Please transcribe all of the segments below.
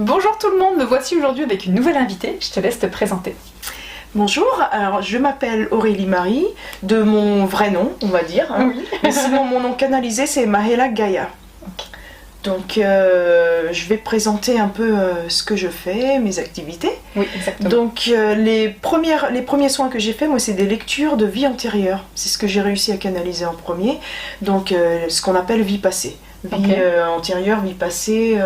Bonjour tout le monde, me voici aujourd'hui avec une nouvelle invitée, je te laisse te présenter. Bonjour, alors je m'appelle Aurélie Marie, de mon vrai nom on va dire, hein. Oui. Mais sinon mon nom canalisé c'est Mahela Gaia. Okay. Donc je vais présenter un peu ce que je fais, mes activités. Oui, exactement. Donc les premiers soins que j'ai fait, moi c'est des lectures de vie antérieure, c'est ce que j'ai réussi à canaliser en premier, donc ce qu'on appelle vie passée. Vie antérieure, vie passée,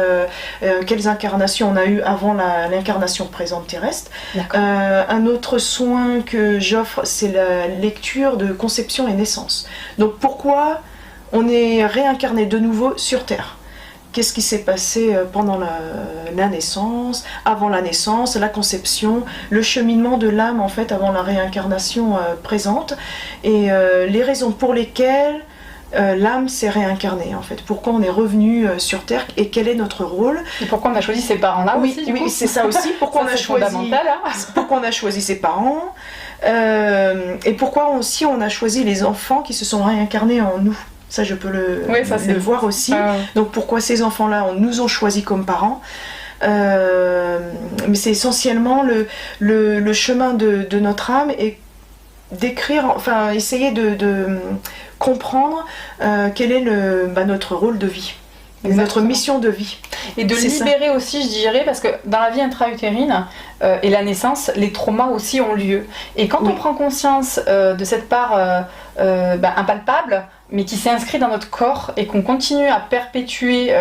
quelles incarnations on a eu avant l'incarnation présente terrestre. Un autre soin que j'offre, c'est la lecture de conception et naissance. Donc pourquoi on est réincarné de nouveau sur Terre? Qu'est-ce qui s'est passé pendant la naissance, avant la naissance, la conception, le cheminement de l'âme en fait avant la réincarnation présente, et les raisons pour lesquelles l'âme s'est réincarnée en fait. Pourquoi on est revenu sur Terre et quel est notre rôle. Et pourquoi on a choisi ces parents-là aussi Oui, c'est ça aussi. Pourquoi, pourquoi on a choisi ses parents et pourquoi aussi on a choisi les enfants qui se sont réincarnés en nous. Ça je peux le voir aussi. Donc pourquoi ces enfants-là nous ont choisis comme parents. Mais c'est essentiellement le chemin de notre âme et d'écrire, enfin essayer de comprendre quel est notre rôle de vie, notre mission de vie. Et de libérer aussi, je dirais, parce que dans la vie intra-utérine et la naissance, les traumas aussi ont lieu. Et quand on prend conscience de cette part impalpable, mais qui s'est inscrit dans notre corps et qu'on continue à perpétuer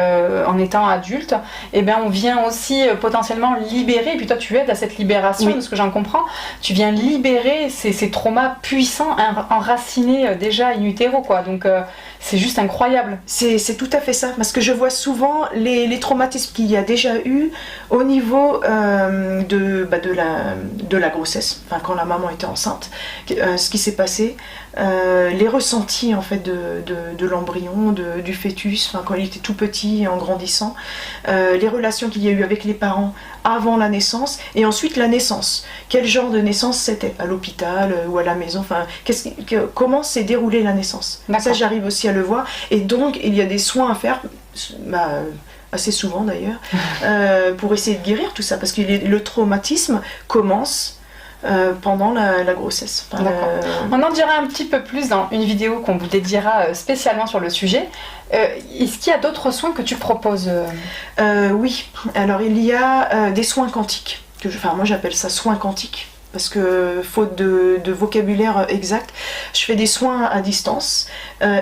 en étant adulte, et bien on vient aussi potentiellement libérer, et puis toi tu aides à cette libération, de ce que j'en comprends, tu viens libérer ces traumas puissants, enracinés déjà in utero, quoi. Donc c'est juste incroyable. C'est tout à fait ça, parce que je vois souvent les traumatismes qu'il y a déjà eu au niveau de la grossesse, enfin, quand la maman était enceinte, ce qui s'est passé, les ressentis en fait de l'embryon, du fœtus, quand il était tout petit et en grandissant, les relations qu'il y a eu avec les parents avant la naissance et ensuite la naissance. Quel genre de naissance c'était, à l'hôpital ou à la maison, enfin, comment s'est déroulée la naissance. Ça j'arrive aussi à le voir, et donc il y a des soins à faire, assez souvent d'ailleurs, pour essayer de guérir tout ça, parce que le traumatisme commence pendant la grossesse. On en dira un petit peu plus dans une vidéo qu'on vous dédiera spécialement sur le sujet. Est-ce qu'il y a d'autres soins que tu proposes? Oui, alors il y a des soins quantiques, moi j'appelle ça soins quantiques, parce que faute de vocabulaire exact, je fais des soins à distance,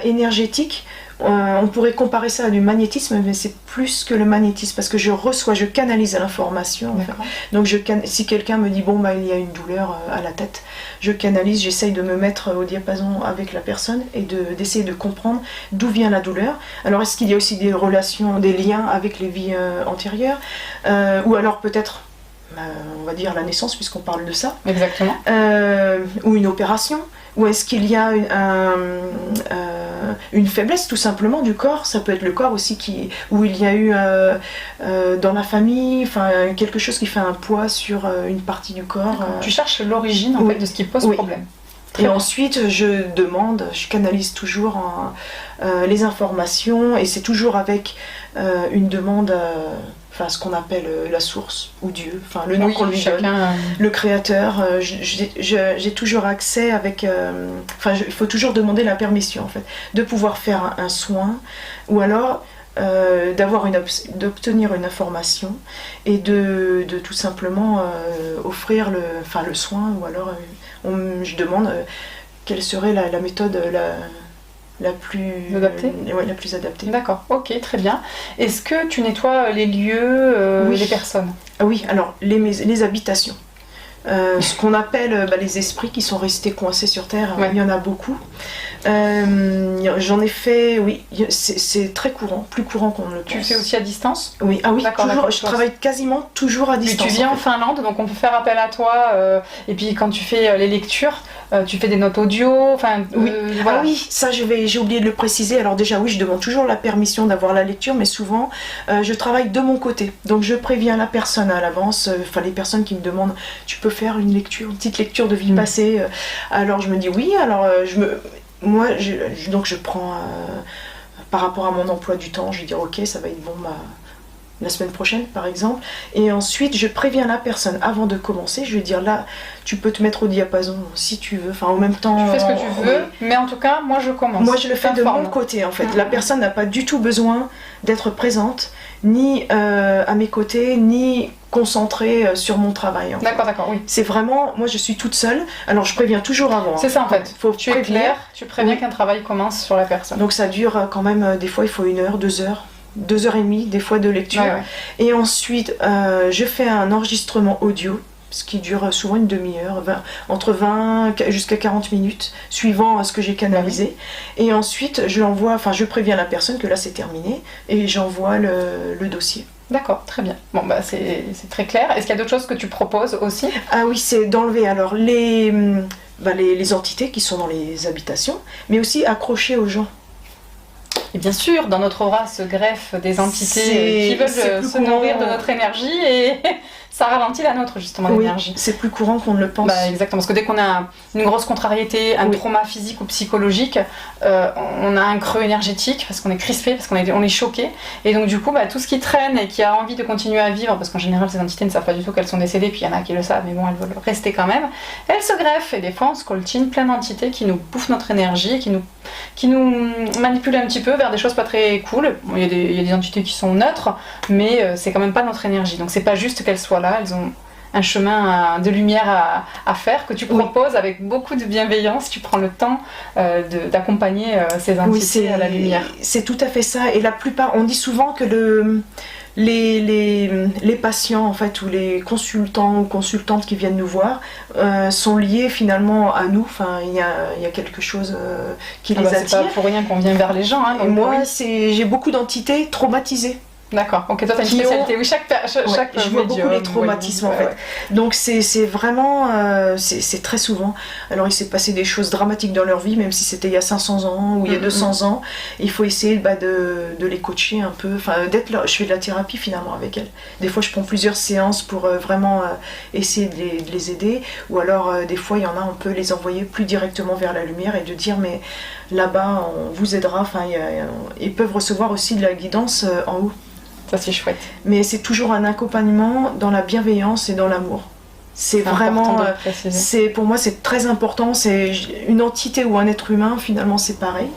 énergétiques. On pourrait comparer ça à du magnétisme, mais c'est plus que le magnétisme, parce que je canalise l'information. En fait. Donc si quelqu'un me dit il y a une douleur à la tête, je canalise, j'essaye de me mettre au diapason avec la personne et d'essayer de comprendre d'où vient la douleur. Alors est-ce qu'il y a aussi des relations, des liens avec les vies antérieures, ou alors peut-être on va dire la naissance, puisqu'on parle de ça. Exactement. Ou une opération. Ou est-ce qu'il y a une faiblesse tout simplement du corps? Ça peut être le corps aussi où il y a eu dans la famille, quelque chose qui fait un poids sur une partie du corps. Tu cherches l'origine en fait, de ce qui pose problème. Et ensuite je canalise toujours les informations, et c'est toujours avec une demande, ce qu'on appelle la source, ou Dieu, le nom qu'on lui donne, le créateur. J'ai toujours accès avec... il faut toujours demander la permission, en fait, de pouvoir faire un soin, ou alors d'obtenir une information, et de tout simplement offrir le soin, ou alors je demande quelle serait la méthode la plus adaptée. La plus adaptée. D'accord, ok, très bien. Est-ce que tu nettoies les lieux, les personnes? Oui, alors les habitations. Ce qu'on appelle les esprits qui sont restés coincés sur Terre, il y en a beaucoup. J'en ai fait, c'est très courant, plus courant qu'on ne le pense. Tu le fais aussi à distance? Oui, toujours, je travaille quasiment toujours à distance. Et tu viens en Finlande, donc on peut faire appel à toi, et puis quand tu fais les lectures, tu fais des notes audio, voilà. Ah oui, ça j'ai oublié de le préciser. Alors déjà je demande toujours la permission d'avoir la lecture, mais souvent je travaille de mon côté, donc je préviens la personne à l'avance, les personnes qui me demandent tu peux faire une petite lecture de vie passée, alors je me dis oui, alors donc je prends par rapport à mon emploi du temps, je vais dire ok, ça va être bon, la semaine prochaine par exemple, et ensuite je préviens la personne avant de commencer, je vais dire là tu peux te mettre au diapason si tu veux, enfin en même temps tu fais ce que tu veux, mais en tout cas moi je commence. Moi je le fais de mon côté en fait, la personne n'a pas du tout besoin d'être présente, ni à mes côtés, ni concentrée sur mon travail. D'accord, oui. C'est vraiment, moi je suis toute seule, alors je préviens toujours avant. C'est ça en fait, tu es clair, tu préviens qu'un travail commence sur la personne. Donc ça dure quand même, des fois il faut 1 heure, 2 heures. 2h30 des fois de lecture. Et ensuite je fais un enregistrement audio, ce qui dure souvent une demi-heure, entre 20 jusqu'à 40 minutes, suivant ce que j'ai canalisé. Et ensuite je préviens la personne que là c'est terminé et j'envoie le dossier. D'accord, très bien. Bon, bah c'est très clair. Est-ce qu'il y a d'autres choses que tu proposes aussi? Ah oui, c'est d'enlever alors les entités qui sont dans les habitations, mais aussi accrocher aux gens. Et bien sûr, dans notre aura se greffent des entités qui veulent se nourrir de notre énergie et ça ralentit la nôtre justement, l'énergie. C'est plus courant qu'on ne le pense. Exactement, parce que dès qu'on a une grosse contrariété, un trauma physique ou psychologique, on a un creux énergétique parce qu'on est crispé, parce qu'on est choqué. Et donc du coup, tout ce qui traîne et qui a envie de continuer à vivre, parce qu'en général ces entités ne savent pas du tout qu'elles sont décédées, puis il y en a qui le savent, mais bon, elles veulent rester quand même, elles se greffent. Et des fois on se coltine plein d'entités qui nous bouffent notre énergie et qui nous manipulent un petit peu vers des choses pas très cool. Bon, il y a des entités qui sont neutres, mais c'est quand même pas notre énergie. Donc c'est pas juste qu'elles soient là, elles ont un chemin de lumière à faire que tu proposes avec beaucoup de bienveillance. Tu prends le temps d'accompagner ces entités à la lumière. C'est tout à fait ça. Et la plupart, on dit souvent que les patients en fait, ou les consultants ou consultantes qui viennent nous voir sont liés finalement à nous. Enfin, il y a quelque chose qui les attire. C'est pas pour rien qu'on vient vers les gens. Et moi, j'ai beaucoup d'entités traumatisées. D'accord, ok, toi t'as une spécialité. Oui, chaque je vois beaucoup les traumatismes en fait. Donc c'est vraiment, c'est très souvent. Alors il s'est passé des choses dramatiques dans leur vie, même si c'était il y a 500 ans ou il y a 200 ans. Il faut essayer de les coacher un peu. Enfin, je fais de la thérapie finalement avec elles. Des fois je prends plusieurs séances pour vraiment essayer de les aider. Ou alors des fois il y en a, on peut les envoyer plus directement vers la lumière et de dire mais là-bas on vous aidera. Enfin, ils peuvent recevoir aussi de la guidance en haut. Ça c'est chouette. Mais c'est toujours un accompagnement dans la bienveillance et dans l'amour. C'est vraiment, pour moi c'est très important. C'est une entité ou un être humain finalement c'est pareil.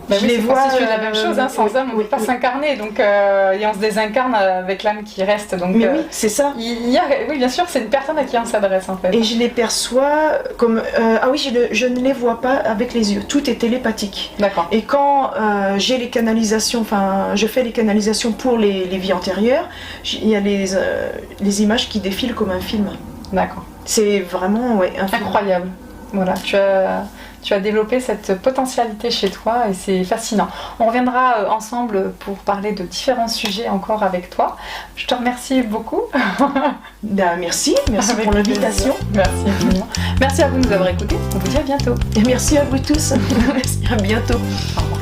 Je les vois la même chose, sans âme on ne peut pas s'incarner, donc et on se désincarne avec l'âme qui reste. Donc, mais oui, c'est ça. Oui, bien sûr, c'est une personne à qui on s'adresse en fait. Et je les perçois comme je ne les vois pas avec les yeux. Tout est télépathique. D'accord. Et quand j'ai les canalisations, enfin, je fais les canalisations pour les vies antérieures, il y a les images qui défilent comme un film. D'accord. C'est vraiment incroyable. Voilà, tu as développé cette potentialité chez toi et c'est fascinant. On reviendra ensemble pour parler de différents sujets encore avec toi. Je te remercie beaucoup. Merci pour l'invitation. Merci infiniment. Merci à vous de nous avoir écoutés. On vous dit à bientôt. Et merci à vous tous. Merci, à bientôt. Au revoir.